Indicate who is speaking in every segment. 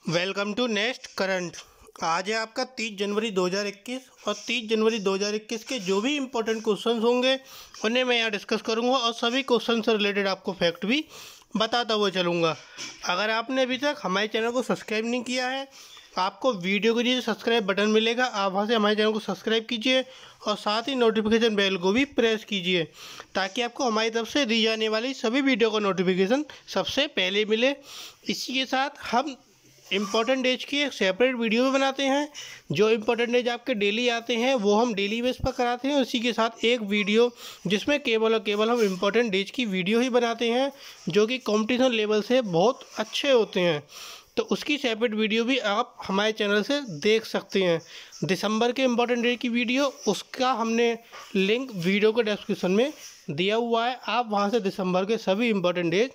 Speaker 1: Welcome to next current. आज है आपका 30 जनवरी 2021 और 30 जनवरी 2021 के जो भी इम्पोर्टेंट क्वेश्चंस होंगे उन्हें मैं यहाँ डिस्कस करूँगा और सभी क्वेश्चन से रिलेटेड आपको फैक्ट भी बताता हुआ चलूँगा। अगर आपने अभी तक हमारे चैनल को सब्सक्राइब नहीं किया है, आपको वीडियो के नीचे सब्सक्राइब बटन मिलेगा, आप वहाँ से हमारे चैनल को सब्सक्राइब कीजिए और साथ ही नोटिफिकेशन बेल को भी प्रेस कीजिए ताकि आपको हमारी तरफ से दी जाने वाली सभी वीडियो का नोटिफिकेशन सबसे पहले मिले। इसी के साथ हम इम्पॉर्टेंट डेज की एक सेपरेट वीडियो भी बनाते हैं। जो इम्पोर्टेंट डेज आपके डेली आते हैं वो हम डेली बेस पर कराते हैं। उसी के साथ एक वीडियो जिसमें केवल और केवल हम इम्पोर्टेंट डेज की वीडियो ही बनाते हैं जो कि कंपटीशन लेवल से बहुत अच्छे होते हैं। तो उसकी सेपरेट वीडियो भी आप हमारे चैनल से देख सकते हैं। दिसंबर के इम्पोर्टेंट डेज की वीडियो, उसका हमने लिंक वीडियो के डिस्क्रिप्शन में दिया हुआ है, आप वहां से दिसंबर के सभी इम्पोर्टेंट डेज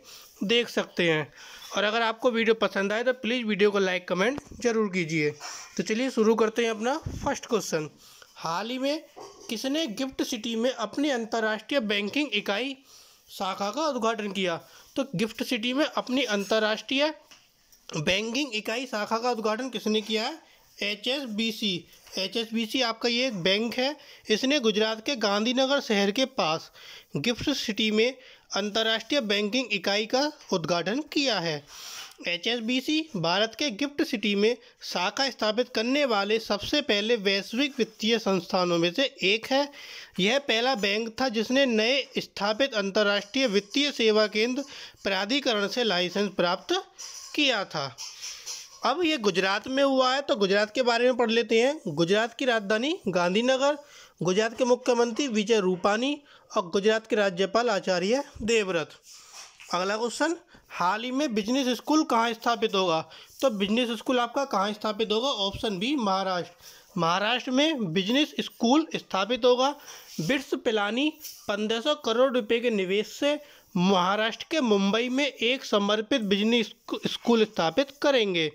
Speaker 1: देख सकते हैं। और अगर आपको वीडियो पसंद आए तो प्लीज़ वीडियो को लाइक कमेंट जरूर कीजिए। तो चलिए शुरू करते हैं अपना फर्स्ट क्वेश्चन। हाल ही में किसने गिफ्ट सिटी में अपनी अंतर्राष्ट्रीय बैंकिंग इकाई शाखा का उद्घाटन किया? तो गिफ्ट सिटी में अपनी अंतर्राष्ट्रीय बैंकिंग इकाई शाखा का उद्घाटन किसने किया है? HSBC। HSBC आपका ये एक बैंक है। इसने गुजरात के गांधीनगर शहर के पास गिफ्ट सिटी में अंतर्राष्ट्रीय बैंकिंग इकाई का उद्घाटन किया है। HSBC भारत के गिफ्ट सिटी में शाखा स्थापित करने वाले सबसे पहले वैश्विक वित्तीय संस्थानों में से एक है। यह पहला बैंक था जिसने नए स्थापित अंतर्राष्ट्रीय वित्तीय सेवा केंद्र प्राधिकरण से लाइसेंस प्राप्त किया था। अब ये गुजरात में हुआ है तो गुजरात के बारे में पढ़ लेते हैं। गुजरात की राजधानी गांधीनगर, गुजरात के मुख्यमंत्री विजय रूपानी और गुजरात के राज्यपाल आचार्य देवव्रत। अगला क्वेश्चन, हाल ही में बिजनेस स्कूल कहाँ स्थापित होगा? तो बिजनेस स्कूल आपका कहाँ स्थापित होगा? Option B, Maharashtra. महाराष्ट्र में बिजनेस स्कूल स्थापित होगा। बिट्स पिलानी 1500 करोड़ रुपए के निवेश से महाराष्ट्र के मुंबई में एक समर्पित बिजनेस स्कूल स्थापित करेंगे।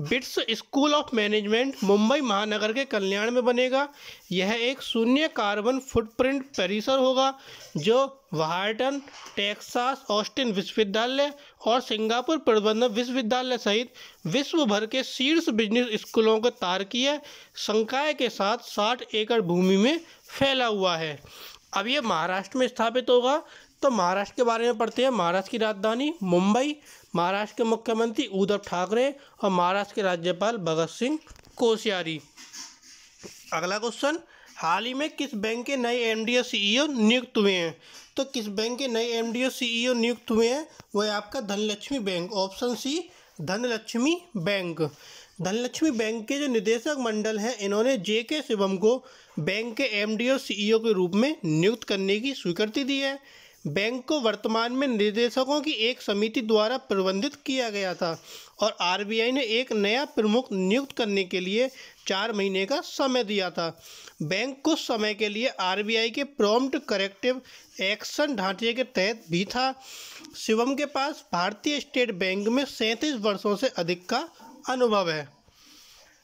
Speaker 1: Bits school of management Mumbai महानगर के कल्याण में बनेगा। यह एक शून्य कार्बन फुटप्रिंट परिसर होगा जो वाहर्टन, टेक्सास ऑस्टिन विश्वविद्यालय और सिंगापुर प्रबंधन विश्वविद्यालय सहित विश्व भर के शीर्ष बिजनेस स्कूलों के तारकीय संकाय के साथ 60 एकड़ भूमि में फैला हुआ है। अब ये महाराष्ट्र में स्थापित होगा। तो महाराष्ट्र के बारे में पढ़ते हैं। महाराष्ट्र की राजधानी मुंबई, महाराष्ट्र के मुख्यमंत्री उद्धव ठाकरे और महाराष्ट्र के राज्यपाल भगत सिंह कोश्यारी। अगला क्वेश्चन, हाल ही में किस बैंक के नए MD और CEO नियुक्त हुए हैं? तो किस बैंक के नए MD और CEO नियुक्त हुए हैं? वो है आपका Dhanlaxmi Bank. Option C, Dhanlaxmi Bank. Dhanlaxmi Bank के जो निदेशक मंडल हैं, इन्होंने JK शिवम को बैंक के MD और CEO के रूप में नियुक्त करने की स्वीकृति दी है। बैंक को वर्तमान में निदेशकों की एक समिति द्वारा प्रबंधित किया गया था और RBI ने एक नया प्रमुख नियुक्त करने के लिए 4 महीने का समय दिया था। बैंक कुछ समय के लिए RBI के प्रॉम्प्ट करेक्टिव एक्शन ढांचे के तहत भी था। शिवम के पास भारतीय स्टेट बैंक में 37 वर्षों से अधिक का अनुभव है।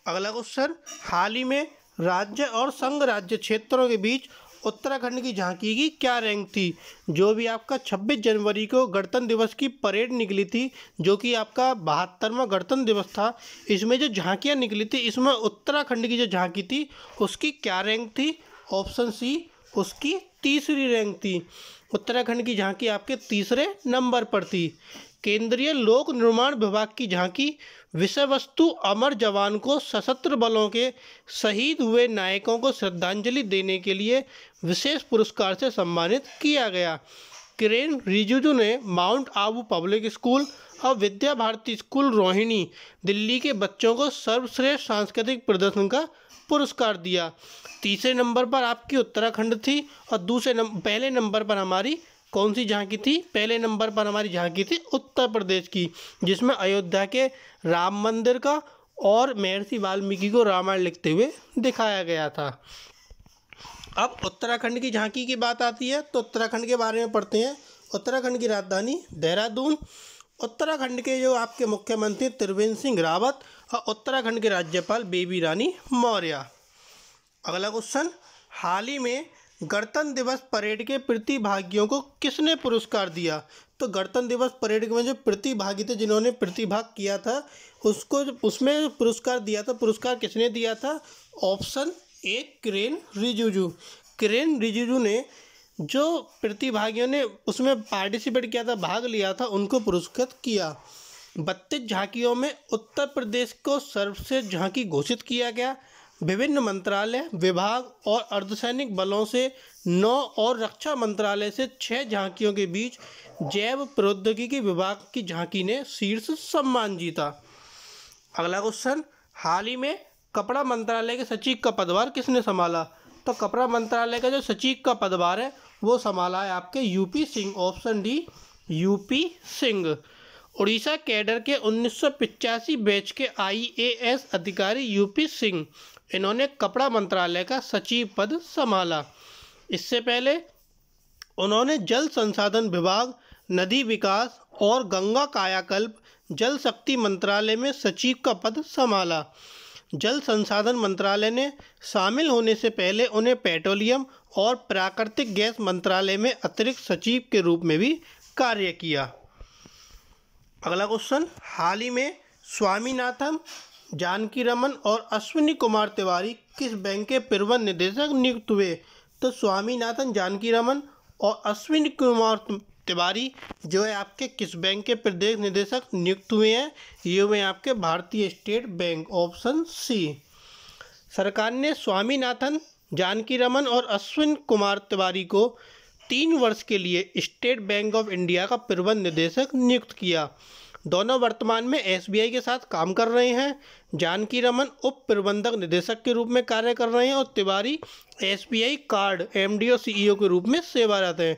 Speaker 1: अगला क्वेश्चन, हाल ही में राज्य और संघ राज्य क्षेत्रों के बीच उत्तराखंड की झांकी की क्या रैंक थी? जो भी आपका 26 जनवरी को गणतंत्र दिवस की परेड निकली थी, जो कि आपका 72वां गणतंत्र दिवस था, इसमें जो झांकियाँ निकली थी, इसमें उत्तराखंड की जो झांकी थी उसकी क्या रैंक थी? ऑप्शन सी, उसकी तीसरी रैंक थी। उत्तराखंड की झांकी आपके तीसरे नंबर पर थी। केंद्रीय लोक निर्माण विभाग की झांकी विषय वस्तु अमर जवान को सशस्त्र बलों के शहीद हुए नायकों को श्रद्धांजलि देने के लिए विशेष पुरस्कार से सम्मानित किया गया। किरेन रिजिजू ने माउंट आबू पब्लिक स्कूल और विद्या भारती स्कूल रोहिणी दिल्ली के बच्चों को सर्वश्रेष्ठ सांस्कृतिक प्रदर्शन का पुरस्कार दिया। तीसरे नंबर पर आपकी उत्तराखंड थी और पहले नंबर पर हमारी कौन सी झांकी थी? पहले नंबर पर हमारी झांकी थी उत्तर प्रदेश की, जिसमें अयोध्या के राम मंदिर का और महर्षि वाल्मीकि को रामायण लिखते हुए दिखाया गया था। अब उत्तराखंड की झांकी की बात आती है तो उत्तराखंड के बारे में पढ़ते हैं। उत्तराखंड की राजधानी देहरादून, उत्तराखंड के जो आपके मुख्यमंत्री त्रिवेंद्र सिंह रावत और उत्तराखंड के राज्यपाल बेबी रानी मौर्य। अगला क्वेश्चन, हाल ही में गणतंत्र दिवस परेड के प्रतिभागियों को किसने पुरस्कार दिया? तो गणतंत्र दिवस परेड में जो प्रतिभागी थे, जिन्होंने प्रतिभाग किया था, उसको उसमें पुरस्कार दिया था। पुरस्कार किसने दिया था? Option A Kiren Rijiju. किरेन रिजिजू ने जो प्रतिभागियों ने उसमें पार्टिसिपेट किया था, भाग लिया था, उनको पुरस्कृत किया। 32 झांकियों में उत्तर प्रदेश को सर्वश्रेष्ठ झांकी घोषित किया गया। विभिन्न मंत्रालय, विभाग और अर्धसैनिक बलों से 9 और रक्षा मंत्रालय से 6 झांकियों के बीच जैव प्रौद्योगिकी विभाग की झांकी ने शीर्ष सम्मान जीता। अगला क्वेश्चन, हाल ही में कपड़ा मंत्रालय के सचिव का पदभार किसने संभाला? तो कपड़ा मंत्रालय का जो सचिव का पदभार है वो संभाला है आपके UP Singh. Option D UP Singh. Orissa cadre के 1985 बैच के IAS अधिकारी यूपी सिंह, इन्होंने कपड़ा मंत्रालय का सचिव पद संभाला। इससे पहले उन्होंने जल संसाधन विभाग, नदी विकास और गंगा कायाकल्प जल शक्ति मंत्रालय में सचिव का पद संभाला। जल संसाधन मंत्रालय ने शामिल होने से पहले उन्हें पेट्रोलियम और प्राकृतिक गैस मंत्रालय में अतिरिक्त सचिव के रूप में भी कार्य किया। अगला क्वेश्चन, हाल ही में स्वामीनाथन, जानकी रमन और अश्विनी कुमार तिवारी किस बैंक के प्रबंध निदेशक नियुक्त हुए? तो स्वामीनाथन, जानकी रमन और अश्विनी कुमार तिवारी जो है आपके किस बैंक के प्रदेश निदेशक नियुक्त हुए हैं? ये हुए आपके भारतीय स्टेट बैंक। ऑप्शन सी। सरकार ने स्वामीनाथन, जानकी रमन और अश्विन कुमार तिवारी को 3 वर्ष के लिए स्टेट बैंक ऑफ इंडिया का प्रबंध निदेशक नियुक्त किया। दोनों वर्तमान में SBI के साथ काम कर रहे हैं। जानकी रमन उप प्रबंधक निदेशक के रूप में कार्य कर रहे हैं और तिवारी SBI कार्ड MD और CEO के रूप में सेवारत हैं।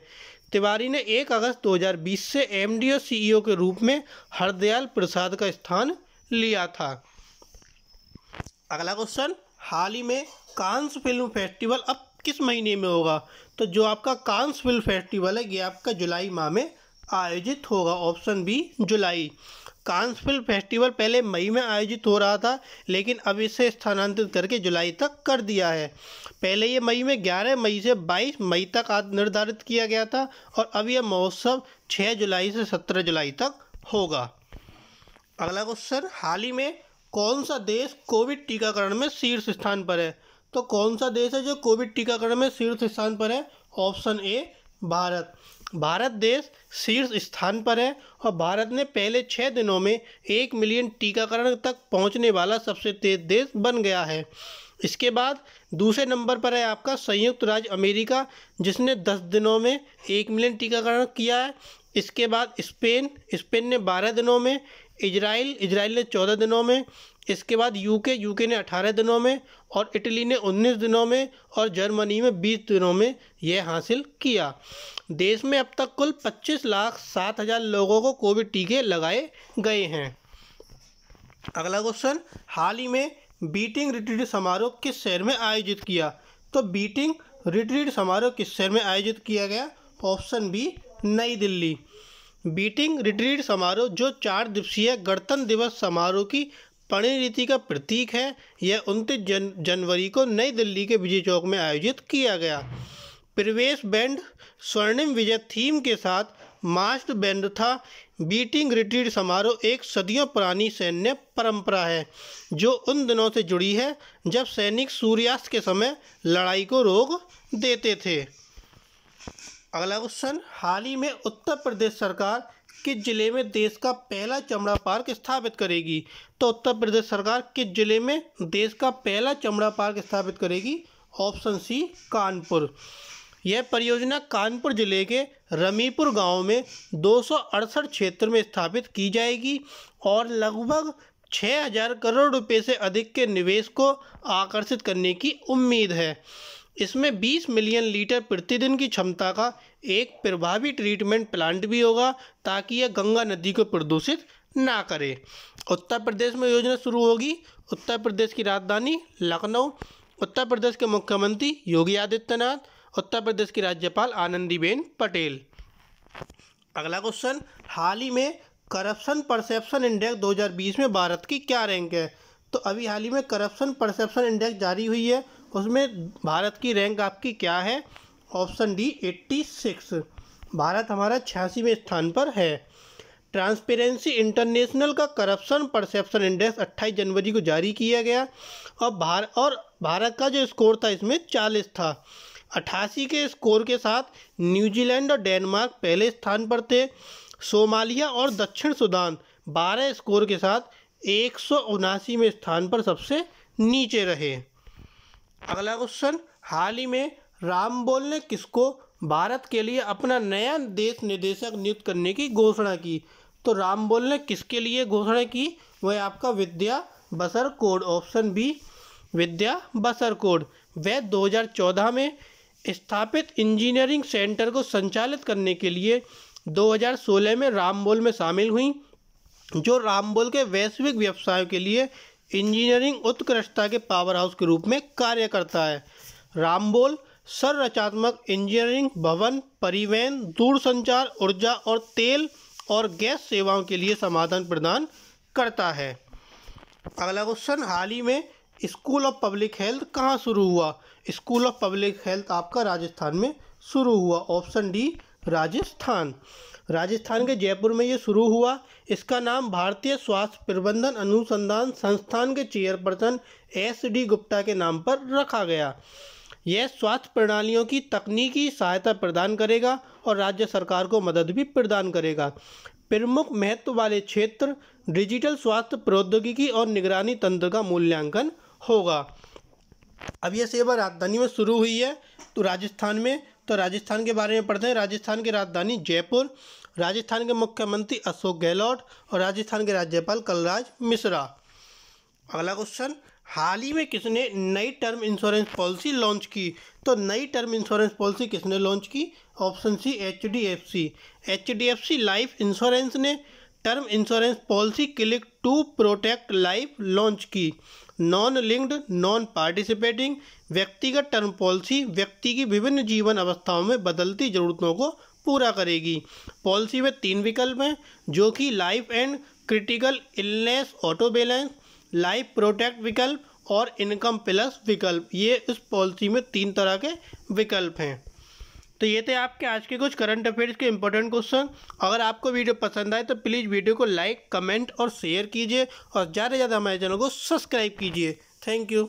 Speaker 1: तिवारी ने 1 अगस्त 2020 से MD और CEO के रूप में हरदयाल प्रसाद का स्थान लिया था। अगला क्वेश्चन, हाल ही में कांस फिल्म फेस्टिवल अब किस महीने में होगा? तो जो आपका कांस फिल्म फेस्टिवल है ये आपका जुलाई माह में आयोजित होगा। ऑप्शन बी जुलाई। कांस फिल्म फेस्टिवल पहले मई में आयोजित हो रहा था, लेकिन अब इसे स्थानांतरित करके जुलाई तक कर दिया है। पहले ये मई में 11 मई से 22 मई तक निर्धारित किया गया था और अब यह महोत्सव 6 जुलाई से 17 जुलाई तक होगा। अगला क्वेश्चन, हाल ही में कौन सा देश कोविड टीकाकरण में शीर्ष स्थान पर है? तो कौन सा देश है जो कोविड टीकाकरण में शीर्ष स्थान पर है? Option A Bharat. भारत देश शीर्ष स्थान पर है और भारत ने पहले 6 दिनों में 1 मिलियन टीकाकरण तक पहुंचने वाला सबसे तेज देश बन गया है। इसके बाद दूसरे नंबर पर है आपका संयुक्त राज्य अमेरिका, जिसने 10 दिनों में 1 मिलियन टीकाकरण किया है। इसके बाद स्पेन ने 12 दिनों में, इजराइल ने 14 दिनों में, इसके बाद यूके ने 18 दिनों में और इटली ने 19 दिनों में और जर्मनी में 20 दिनों में यह हासिल किया। देश में अब तक कुल 25,07,000 लोगों को कोविड टीके लगाए गए हैं। अगला क्वेश्चन, हाल ही में बीटिंग रिट्रीट समारोह किस शहर में आयोजित किया? तो बीटिंग रिट्रीट समारोह किस शहर में आयोजित किया गया? ऑप्शन बी नई दिल्ली। बीटिंग रिट्रीट समारोह जो 4 दिवसीय गणतंत्र दिवस समारोह की परिणति का प्रतीक है, यह 29 जनवरी को नई दिल्ली के विजय चौक में आयोजित किया गया। प्रवेश बैंड स्वर्णिम विजय थीम के साथ मास्ड बैंड था। बीटिंग रिट्रीट समारोह एक सदियों पुरानी सैन्य परंपरा है जो उन दिनों से जुड़ी है जब सैनिक सूर्यास्त के समय लड़ाई को रोक देते थे। अगला क्वेश्चन, हाल ही में उत्तर प्रदेश सरकार किस जिले में देश का पहला चमड़ा पार्क स्थापित करेगी? तो उत्तर प्रदेश सरकार किस जिले में देश का पहला चमड़ा पार्क स्थापित करेगी? Option C Kanpur. यह परियोजना कानपुर जिले के रमीपुर गांव में 268 क्षेत्र में स्थापित की जाएगी और लगभग 6,000 करोड़ रुपए से अधिक के निवेश को आकर्षित करने की उम्मीद है। इसमें 20 मिलियन लीटर प्रतिदिन की क्षमता का एक प्रभावी ट्रीटमेंट प्लांट भी होगा ताकि यह गंगा नदी को प्रदूषित ना करे। उत्तर प्रदेश में योजना शुरू होगी। उत्तर प्रदेश की राजधानी लखनऊ, उत्तर प्रदेश के मुख्यमंत्री योगी आदित्यनाथ, उत्तर प्रदेश की राज्यपाल आनंदीबेन पटेल। अगला क्वेश्चन, हाल ही में करप्शन परसेप्शन इंडेक्स 2020 में भारत की क्या रैंक है? तो अभी हाल ही में करप्शन परसेप्शन इंडेक्स जारी हुई है, उसमें भारत की रैंक आपकी क्या है? Option D 86। भारत हमारा 86वें स्थान पर है। ट्रांसपेरेंसी इंटरनेशनल का करप्शन परसेप्शन इंडेक्स 28 जनवरी को जारी किया गया और भारत का जो स्कोर था इसमें 40 था। 88 के स्कोर के साथ न्यूजीलैंड और डेनमार्क पहले स्थान पर थे। सोमालिया और दक्षिण सूडान 12 स्कोर के साथ 179वें स्थान पर सबसे नीचे रहे। अगला क्वेश्चन, हाल ही में रामबोल ने किसको भारत के लिए अपना नया देश निदेशक नियुक्त करने की घोषणा की? तो रामबोल ने किसके लिए घोषणा की? वह आपका विद्या बसर कोड, ऑप्शन बी विद्या बसर कोड। वह 2014 में स्थापित इंजीनियरिंग सेंटर को संचालित करने के लिए 2016 में रामबोल में शामिल हुई, जो रामबोल के वैश्विक व्यवसायों के लिए इंजीनियरिंग उत्कृष्टता के पावर हाउस के रूप में कार्य करता है। रामबोल संरचनात्मक इंजीनियरिंग, भवन, परिवहन, दूरसंचार, ऊर्जा और तेल और गैस सेवाओं के लिए समाधान प्रदान करता है। अगला क्वेश्चन, हाल ही में स्कूल ऑफ पब्लिक हेल्थ कहाँ शुरू हुआ? स्कूल ऑफ पब्लिक हेल्थ आपका राजस्थान में शुरू हुआ, ऑप्शन डी राजस्थान। राजस्थान के जयपुर में ये शुरू हुआ। इसका नाम भारतीय स्वास्थ्य प्रबंधन अनुसंधान संस्थान के चेयरपर्सन SD गुप्ता के नाम पर रखा गया। यह स्वास्थ्य प्रणालियों की तकनीकी सहायता प्रदान करेगा और राज्य सरकार को मदद भी प्रदान करेगा। प्रमुख महत्व वाले क्षेत्र डिजिटल स्वास्थ्य प्रौद्योगिकी और निगरानी तंत्र का मूल्यांकन होगा। अब यह सेवा राजधानी में शुरू हुई है तो राजस्थान में, तो राजस्थान के बारे में पढ़ते हैं। राजस्थान की राजधानी जयपुर, राजस्थान के मुख्यमंत्री अशोक गहलोत और राजस्थान के राज्यपाल कलराज मिश्रा। अगला क्वेश्चन, हाल ही में किसने नई टर्म इंश्योरेंस पॉलिसी लॉन्च की? तो नई टर्म इंश्योरेंस पॉलिसी किसने लॉन्च की? Option C HDFC। HDFC life insurance ने term insurance policy click to protect life launch की। नॉन लिंक्ड नॉन पार्टिसिपेटिंग व्यक्तिगत टर्म पॉलिसी व्यक्ति की विभिन्न जीवन अवस्थाओं में बदलती जरूरतों को पूरा करेगी। पॉलिसी में 3 विकल्प हैं, जो कि life and critical illness auto balance, life protect विकल्प और इनकम प्लस विकल्प। ये इस पॉलिसी में 3 तरह के विकल्प हैं। तो ये थे आपके आज के कुछ करंट अफेयर्स के इंपॉर्टेंट क्वेश्चन। अगर आपको वीडियो पसंद आए तो प्लीज़ वीडियो को लाइक, कमेंट और शेयर कीजिए और ज़्यादा से ज़्यादा हमारे चैनल को सब्सक्राइब कीजिए। Thank you.